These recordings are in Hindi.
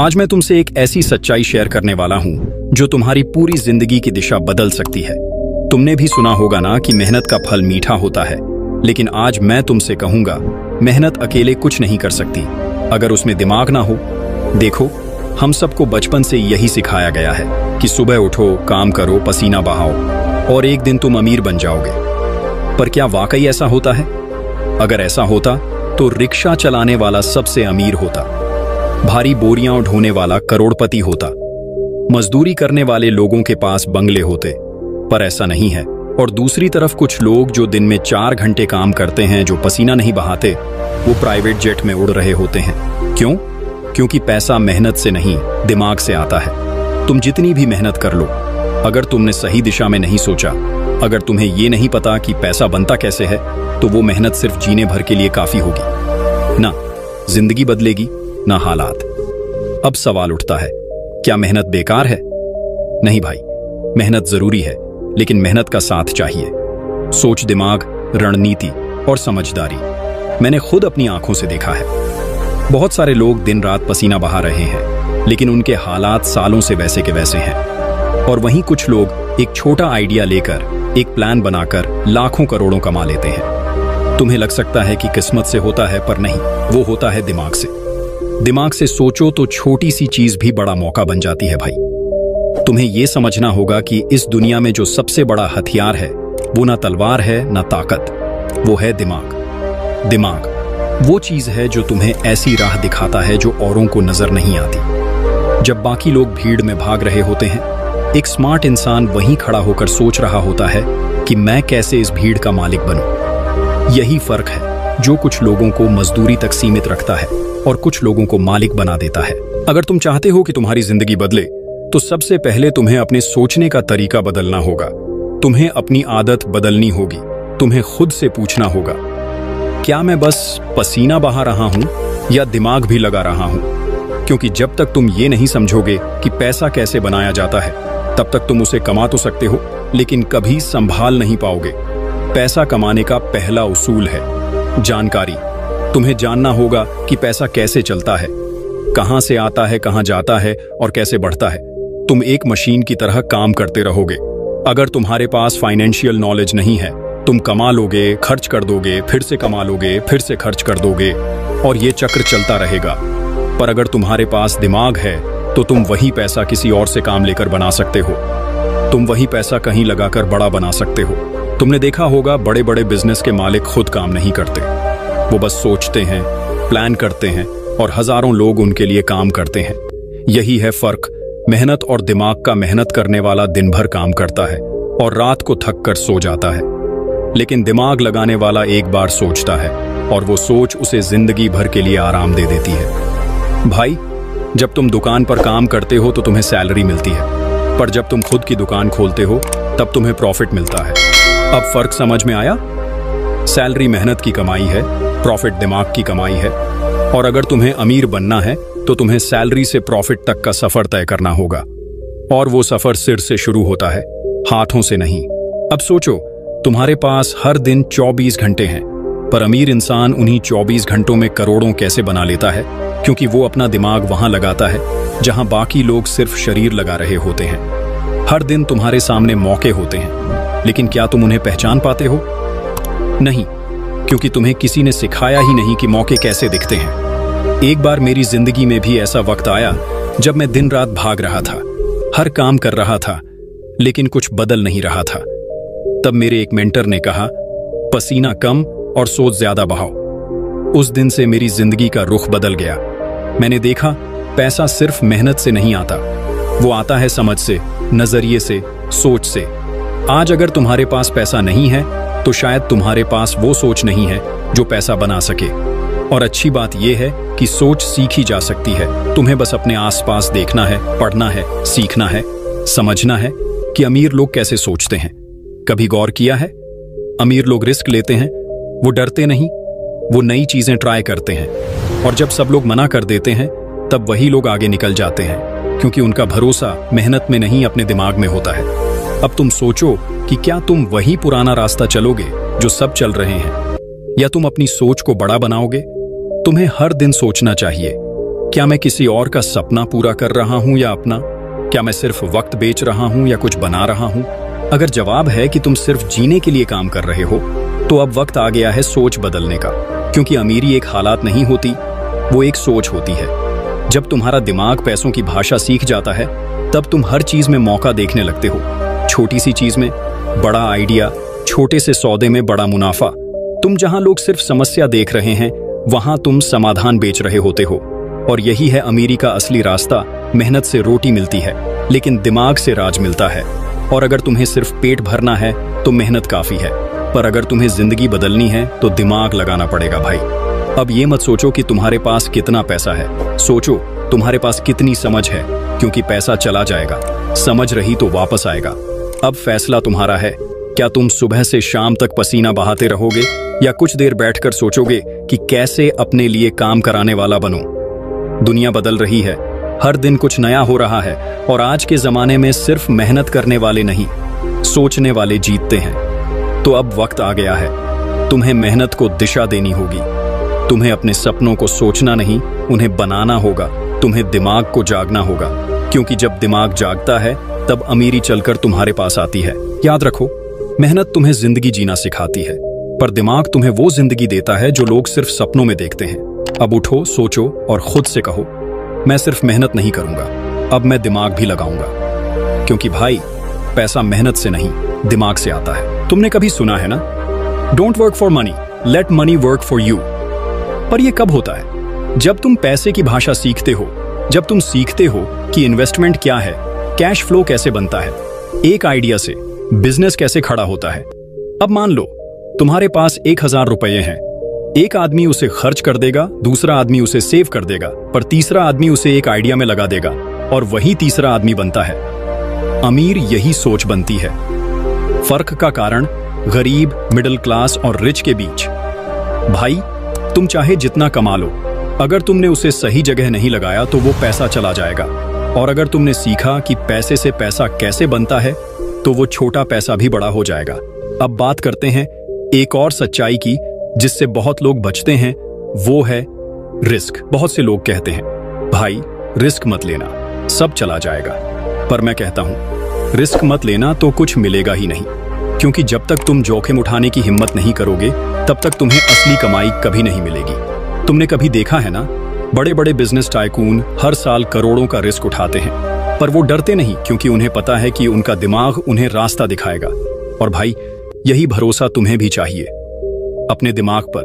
आज मैं तुमसे एक ऐसी सच्चाई शेयर करने वाला हूं जो तुम्हारी पूरी जिंदगी की दिशा बदल सकती है। तुमने भी सुना होगा ना कि मेहनत का फल मीठा होता है, लेकिन आज मैं तुमसे कहूंगा, मेहनत अकेले कुछ नहीं कर सकती अगर उसमें दिमाग ना हो। देखो, हम सबको बचपन से यही सिखाया गया है कि सुबह उठो, काम करो, पसीना बहाओ और एक दिन तुम अमीर बन जाओगे। पर क्या वाकई ऐसा होता है? अगर ऐसा होता तो रिक्शा चलाने वाला सबसे अमीर होता, भारी बोरियां ढोने वाला करोड़पति होता, मजदूरी करने वाले लोगों के पास बंगले होते। पर ऐसा नहीं है। और दूसरी तरफ कुछ लोग जो दिन में 4 घंटे काम करते हैं, जो पसीना नहीं बहाते, वो प्राइवेट जेट में उड़ रहे होते हैं। क्यों? क्योंकि पैसा मेहनत से नहीं, दिमाग से आता है। तुम जितनी भी मेहनत कर लो, अगर तुमने सही दिशा में नहीं सोचा, अगर तुम्हें ये नहीं पता कि पैसा बनता कैसे है, तो वो मेहनत सिर्फ जीने भर के लिए काफी होगी। ना जिंदगी बदलेगी, ना हालात। अब सवाल उठता है, क्या मेहनत बेकार है? नहीं भाई, मेहनत जरूरी है, लेकिन मेहनत का साथ चाहिए। सोच, दिमाग, रणनीति और समझदारी। मैंने खुद अपनी आंखों से देखा है। बहुत सारे लोग दिन रात पसीना बहा रहे हैं, लेकिन उनके हालात सालों से वैसे के वैसे हैं। और वहीं कुछ लोग एक छोटा आइडिया लेकर, एक प्लान बनाकर लाखों करोड़ों कमा लेते हैं। तुम्हें लग सकता है कि किस्मत से होता है, पर नहीं, वो होता है दिमाग से। दिमाग से सोचो तो छोटी सी चीज भी बड़ा मौका बन जाती है भाई। तुम्हें यह समझना होगा कि इस दुनिया में जो सबसे बड़ा हथियार है, वो ना तलवार है ना ताकत, वो है दिमाग। दिमाग वो चीज है जो तुम्हें ऐसी राह दिखाता है जो औरों को नजर नहीं आती। जब बाकी लोग भीड़ में भाग रहे होते हैं, एक स्मार्ट इंसान वहीं खड़ा होकर सोच रहा होता है कि मैं कैसे इस भीड़ का मालिक बनूं। यही फर्क है जो कुछ लोगों को मजदूरी तक सीमित रखता है और कुछ लोगों को मालिक बना देता है। अगर तुम चाहते हो कि तुम्हारी जिंदगी बदले, तो सबसे पहले तुम्हें अपने सोचने का तरीका बदलना होगा। तुम्हें अपनी आदत बदलनी होगी। तुम्हें खुद से पूछना होगा, क्या मैं बस पसीना बहा रहा हूं या दिमाग भी लगा रहा हूं? क्योंकि जब तक तुम ये नहीं समझोगे कि पैसा कैसे बनाया जाता है, तब तक तुम उसे कमा तो सकते हो, लेकिन कभी संभाल नहीं पाओगे। पैसा कमाने का पहला उसूल है जानकारी। तुम्हें जानना होगा कि पैसा कैसे चलता है, कहां से आता है, कहां जाता है और कैसे बढ़ता है। तुम एक मशीन की तरह काम करते रहोगे। अगर तुम्हारे पास फाइनेंशियल नॉलेज नहीं है, तुम कमा लोगे, खर्च कर दोगे, फिर से कमा लोगे, फिर से खर्च कर दोगे और ये चक्र चलता रहेगा। पर अगर तुम्हारे पास दिमाग है, तो तुम वही पैसा किसी और से काम लेकर बना सकते हो। तुम वही पैसा कहीं लगाकर बड़ा बना सकते हो। तुमने देखा होगा, बड़े बड़े बिजनेस के मालिक खुद काम नहीं करते, वो बस सोचते हैं, प्लान करते हैं और हजारों लोग उनके लिए काम करते हैं। यही है फर्क मेहनत और दिमाग का। मेहनत करने वाला दिन भर काम करता है और रात को थक कर सो जाता है, लेकिन दिमाग लगाने वाला एक बार सोचता है और वो सोच उसे जिंदगी भर के लिए आराम दे देती है। भाई, जब तुम दुकान पर काम करते हो तो तुम्हें सैलरी मिलती है, पर जब तुम खुद की दुकान खोलते हो तब तुम्हें प्रॉफिट मिलता है। अब फर्क समझ में आया? सैलरी मेहनत की कमाई है, प्रॉफिट दिमाग की कमाई है। और अगर तुम्हें अमीर बनना है, तो तुम्हें सैलरी से प्रॉफिट तक का सफर तय करना होगा। और वो सफर सिर से शुरू होता है, हाथों से नहीं। अब सोचो, तुम्हारे पास हर दिन 24 घंटे हैं, पर अमीर इंसान उन्हीं 24 घंटों में करोड़ों कैसे बना लेता है? क्योंकि वो अपना दिमाग वहां लगाता है जहां बाकी लोग सिर्फ शरीर लगा रहे होते हैं। हर दिन तुम्हारे सामने मौके होते हैं, लेकिन क्या तुम उन्हें पहचान पाते हो? नहीं, क्योंकि तुम्हें किसी ने सिखाया ही नहीं कि मौके कैसे दिखते हैं। एक बार मेरी जिंदगी में भी ऐसा वक्त आया जब मैं दिन रात भाग रहा था, हर काम कर रहा था, लेकिन कुछ बदल नहीं रहा था। तब मेरे एक मेंटर ने कहा, पसीना कम और सोच ज्यादा बहाओ। उस दिन से मेरी जिंदगी का रुख बदल गया। मैंने देखा, पैसा सिर्फ मेहनत से नहीं आता, वो आता है समझ से, नजरिए से, सोच से। आज अगर तुम्हारे पास पैसा नहीं है, तो शायद तुम्हारे पास वो सोच नहीं है जो पैसा बना सके। और अच्छी बात यह है कि सोच सीखी जा सकती है। तुम्हें बस अपने आसपास देखना है, पढ़ना है, सीखना है, समझना है कि अमीर लोग कैसे सोचते हैं। कभी गौर किया है? अमीर लोग रिस्क लेते हैं, वो डरते नहीं, वो नई चीजें ट्राई करते हैं। और जब सब लोग मना कर देते हैं, तब वही लोग आगे निकल जाते हैं, क्योंकि उनका भरोसा मेहनत में नहीं, अपने दिमाग में होता है। अब तुम सोचो कि क्या तुम वही पुराना रास्ता चलोगे जो सब चल रहे हैं, या तुम अपनी सोच को बड़ा बनाओगे? तुम्हें हर दिन सोचना चाहिए, क्या मैं किसी और का सपना पूरा कर रहा हूं या अपना? क्या मैं सिर्फ वक्त बेच रहा हूं या कुछ बना रहा हूं? अगर जवाब है कि तुम सिर्फ जीने के लिए काम कर रहे हो, तो अब वक्त आ गया है सोच बदलने का। क्योंकि अमीरी एक हालात नहीं होती, वो एक सोच होती है। जब तुम्हारा दिमाग पैसों की भाषा सीख जाता है, तब तुम हर चीज में मौका देखने लगते हो। छोटी सी चीज में बड़ा आइडिया, छोटे से सौदे में बड़ा मुनाफा। तुम जहां लोग सिर्फ समस्या देख रहे हैं, वहां तुम समाधान बेच रहे होते हो। और यही है अमीरी का असली रास्ता। मेहनत से रोटी मिलती है, लेकिन दिमाग से राज मिलता है। और अगर तुम्हें सिर्फ पेट भरना है तो मेहनत काफी है, पर अगर तुम्हें जिंदगी बदलनी है तो दिमाग लगाना पड़ेगा भाई। अब ये मत सोचो कि तुम्हारे पास कितना पैसा है, सोचो तुम्हारे पास कितनी समझ है। क्योंकि पैसा चला जाएगा, समझ रही तो वापस आएगा। अब फैसला तुम्हारा है। क्या तुम सुबह से शाम तक पसीना बहाते रहोगे, या कुछ देर बैठकर सोचोगे कि कैसे अपने लिए काम कराने वाला बनूं? दुनिया बदल रही है, हर दिन कुछ नया हो रहा है, और आज के जमाने में सिर्फ मेहनत करने वाले नहीं, सोचने वाले जीतते हैं। तो अब वक्त आ गया है, तुम्हें मेहनत को दिशा देनी होगी। तुम्हें अपने सपनों को सोचना नहीं, उन्हें बनाना होगा। तुम्हें दिमाग को जागना होगा, क्योंकि जब दिमाग जागता है तब अमीरी चलकर तुम्हारे पास आती है। याद रखो, मेहनत तुम्हें जिंदगी जीना सिखाती है, पर दिमाग तुम्हें वो जिंदगी देता है जो लोग सिर्फ सपनों में देखते हैं। अब उठो, सोचो और खुद से कहो, मैं सिर्फ मेहनत नहीं करूंगा, अब मैं दिमाग भी लगाऊंगा। क्योंकि भाई, पैसा मेहनत से नहीं, दिमाग से आता है। तुमने कभी सुना है ना, don't work for money, late money work for you. पर यह कब होता है? जब तुम पैसे की भाषा सीखते हो, जब तुम सीखते हो कि इन्वेस्टमेंट क्या है, कैश फ्लो कैसे बनता है, एक आइडिया से बिजनेस कैसे खड़ा होता है। अब मान लो तुम्हारे पास 1000 रुपये हैं। एक आदमी उसे खर्च कर देगा, दूसरा आदमी उसे सेव कर देगा, पर तीसरा आदमी उसे एक आइडिया में लगा देगा, और वही तीसरा आदमी बनता है अमीर। यही सोच बनती है। फर्क का कारण गरीब, मिडिल क्लास और रिच के बीच। भाई, तुम चाहे जितना कमा लो, अगर तुमने उसे सही जगह नहीं लगाया तो वो पैसा चला जाएगा। और अगर तुमने सीखा कि पैसे से पैसा कैसे बनता है, तो वो छोटा पैसा भी बड़ा हो जाएगा। अब बात करते हैं एक और सच्चाई की, जिससे बहुत लोग बचते हैं, वो है रिस्क। बहुत से लोग कहते हैं, भाई रिस्क मत लेना, सब चला जाएगा। पर मैं कहता हूं, रिस्क मत लेना तो कुछ मिलेगा ही नहीं। क्योंकि जब तक तुम जोखिम उठाने की हिम्मत नहीं करोगे, तब तक तुम्हें असली कमाई कभी नहीं मिलेगी। तुमने कभी देखा है ना, बड़े बड़े बिजनेस टाइकून हर साल करोड़ों का रिस्क उठाते हैं, पर वो डरते नहीं, क्योंकि उन्हें पता है कि उनका दिमाग उन्हें रास्ता दिखाएगा। और भाई, यही भरोसा तुम्हें भी चाहिए, अपने दिमाग पर,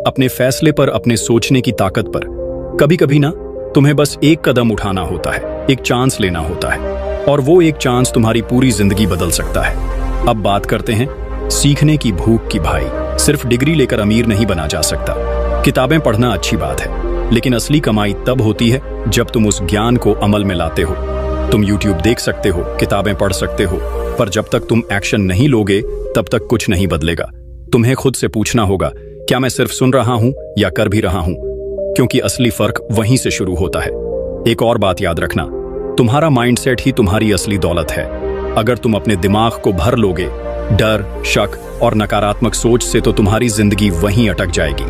अपने फैसले पर, अपने सोचने की ताकत पर। कभी कभी ना, तुम्हें बस एक कदम उठाना होता है, एक चांस लेना होता है, और वो एक चांस तुम्हारी पूरी जिंदगी बदल सकता है। अब बात करते हैं सीखने की भूख की। भाई, सिर्फ डिग्री लेकर अमीर नहीं बना जा सकता। किताबें पढ़ना अच्छी बात है, लेकिन असली कमाई तब होती है जब तुम उस ज्ञान को अमल में लाते हो। तुम YouTube देख सकते हो, किताबें पढ़ सकते हो, पर जब तक तुम एक्शन नहीं लोगे, तब तक कुछ नहीं बदलेगा। तुम्हें खुद से पूछना होगा, क्या मैं सिर्फ सुन रहा हूं या कर भी रहा हूं? क्योंकि असली फर्क वहीं से शुरू होता है। एक और बात याद रखना, तुम्हारा माइंडसेट ही तुम्हारी असली दौलत है। अगर तुम अपने दिमाग को भर लोगे डर, शक और नकारात्मक सोच से, तो तुम्हारी जिंदगी वहीं अटक जाएगी।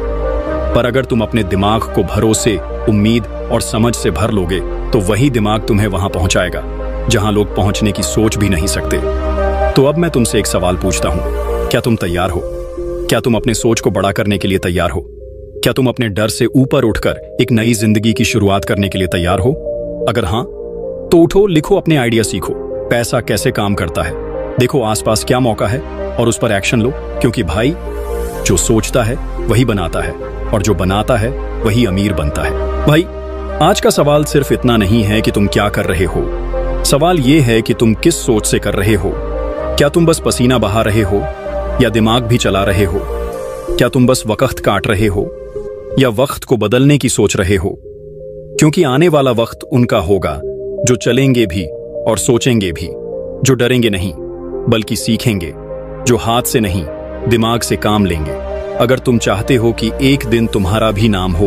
पर अगर तुम अपने दिमाग को भरोसे, उम्मीद और समझ से भर लोगे, तो वही दिमाग तुम्हें वहां पहुंचाएगा जहां लोग पहुंचने की सोच भी नहीं सकते। तो अब मैं तुमसे एक सवाल पूछता हूं, क्या तुम तैयार हो? क्या तुम अपने सोच को बड़ा करने के लिए तैयार हो? क्या तुम अपने डर से ऊपर उठकर एक नई जिंदगी की शुरुआत करने के लिए तैयार हो? अगर हां, तो उठो, लिखो, अपने आइडिया सीखो। पैसा कैसे काम करता है, देखो आसपास क्या मौका है, और उस पर एक्शन लो। क्योंकि भाई, जो सोचता है वही बनाता है, और जो बनाता है वही अमीर बनता है। भाई, आज का सवाल सिर्फ इतना नहीं है कि तुम क्या कर रहे हो, सवाल ये है कि तुम किस सोच से कर रहे हो। क्या तुम बस पसीना बहा रहे हो, या दिमाग भी चला रहे हो? क्या तुम बस वक्त काट रहे हो, या वक्त को बदलने की सोच रहे हो? क्योंकि आने वाला वक्त उनका होगा जो चलेंगे भी और सोचेंगे भी, जो डरेंगे नहीं बल्कि सीखेंगे, जो हाथ से नहीं दिमाग से काम लेंगे। अगर तुम चाहते हो कि एक दिन तुम्हारा भी नाम हो,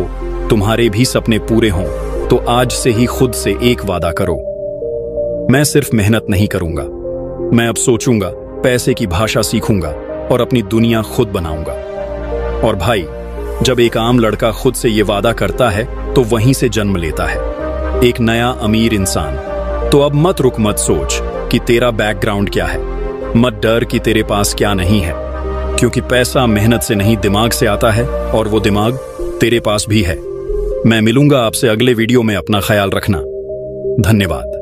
तुम्हारे भी सपने पूरे हों, तो आज से ही खुद से एक वादा करो, मैं सिर्फ मेहनत नहीं करूंगा, मैं अब सोचूंगा, पैसे की भाषा सीखूंगा और अपनी दुनिया खुद बनाऊंगा। और भाई, जब एक आम लड़का खुद से ये वादा करता है, तो वहीं से जन्म लेता है एक नया अमीर इंसान। तो अब मत रुक, मत सोच कि तेरा बैकग्राउंड क्या है, मत डर कि तेरे पास क्या नहीं है, क्योंकि पैसा मेहनत से नहीं दिमाग से आता है, और वो दिमाग तेरे पास भी है। मैं मिलूंगा आपसे अगले वीडियो में। अपना ख्याल रखना। धन्यवाद।